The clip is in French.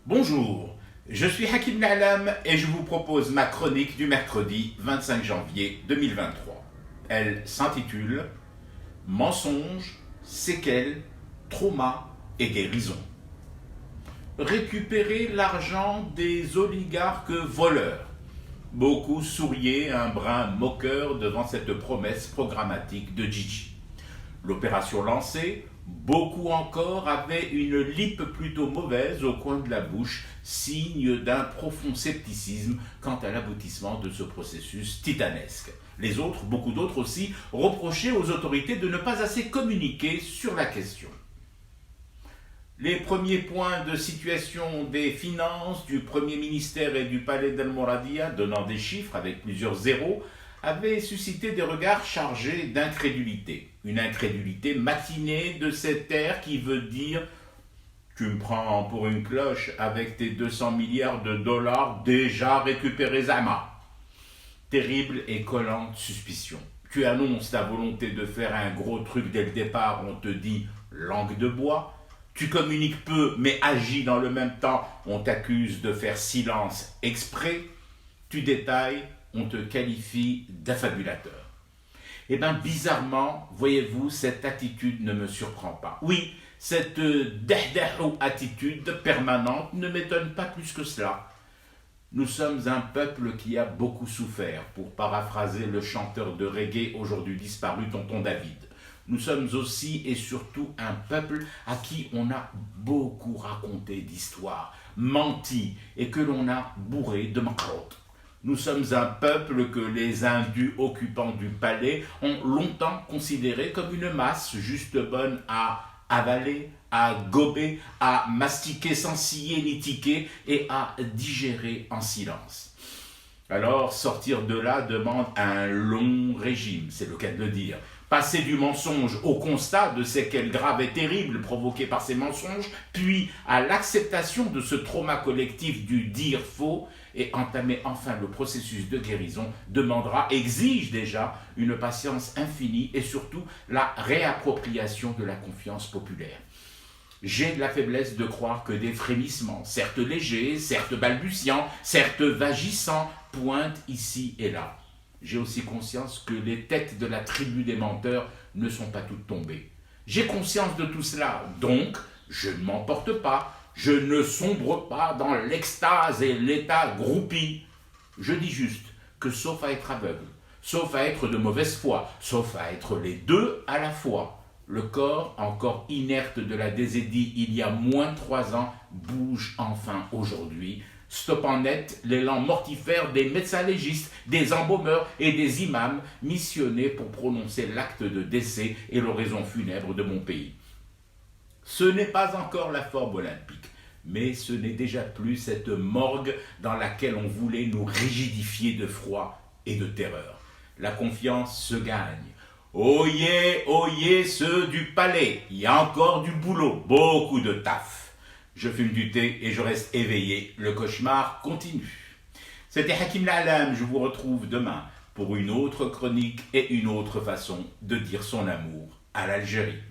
Bonjour, je suis Hakim Na'lam et je vous propose ma chronique du mercredi 25 janvier 2023. Elle s'intitule Mensonges, séquelles, traumas et guérison. Récupérer l'argent des oligarques voleurs. Beaucoup souriaient un brin moqueur devant cette promesse programmatique de Gigi. L'opération lancée, beaucoup encore avaient une lippe plutôt mauvaise au coin de la bouche, signe d'un profond scepticisme quant à l'aboutissement de ce processus titanesque. Les autres, beaucoup d'autres aussi, reprochaient aux autorités de ne pas assez communiquer sur la question. Les premiers points de situation des finances du Premier ministère et du Palais d'El Mouradia, donnant des chiffres avec plusieurs zéros, avaient suscité des regards chargés d'incrédulité. Une incrédulité matinée de cet air qui veut dire « Tu me prends pour une cloche avec tes 200 milliards de dollars déjà récupérés à main ». Terrible et collante suspicion. Tu annonces ta volonté de faire un gros truc dès le départ, on te dit « langue de bois ». Tu communiques peu, mais agis dans le même temps. On t'accuse de faire silence exprès. Tu détailles, on te qualifie d'affabulateur. Eh bien, bizarrement, voyez-vous, cette attitude ne me surprend pas. Oui, cette attitude permanente ne m'étonne pas plus que cela. Nous sommes un peuple qui a beaucoup souffert, pour paraphraser le chanteur de reggae aujourd'hui disparu, Tonton David. Nous sommes aussi et surtout un peuple à qui on a beaucoup raconté d'histoires, menti et que l'on a bourré de makrot. Nous sommes un peuple que les Indus occupants du palais ont longtemps considéré comme une masse juste bonne à avaler, à gober, à mastiquer sans scier ni tiquer et à digérer en silence. Alors, sortir de là demande un long régime, c'est le cas de le dire. Passer du mensonge au constat de séquelles graves et terribles provoquées par ces mensonges, puis à l'acceptation de ce trauma collectif du dire faux, et entamer enfin le processus de guérison exige déjà une patience infinie et surtout la réappropriation de la confiance populaire. J'ai la faiblesse de croire que des frémissements, certes légers, certes balbutiants, certes vagissants, pointent ici et là. J'ai aussi conscience que les têtes de la tribu des menteurs ne sont pas toutes tombées. J'ai conscience de tout cela, donc je ne m'emporte pas, je ne sombre pas dans l'extase et l'état groupi. Je dis juste que sauf à être aveugle, sauf à être de mauvaise foi, sauf à être les deux à la fois, le corps, encore inerte de la désédie il y a moins de 3 ans, bouge enfin aujourd'hui. Stoppant net l'élan mortifère des médecins légistes, des embaumeurs et des imams missionnés pour prononcer l'acte de décès et l'oraison funèbre de mon pays. Ce n'est pas encore la forme olympique, mais ce n'est déjà plus cette morgue dans laquelle on voulait nous rigidifier de froid et de terreur. La confiance se gagne. Oyez, ceux du palais, il y a encore du boulot, beaucoup de taf. Je fume du thé et je reste éveillé, le cauchemar continue. C'était Hakim Na'lam, je vous retrouve demain pour une autre chronique et une autre façon de dire son amour à l'Algérie.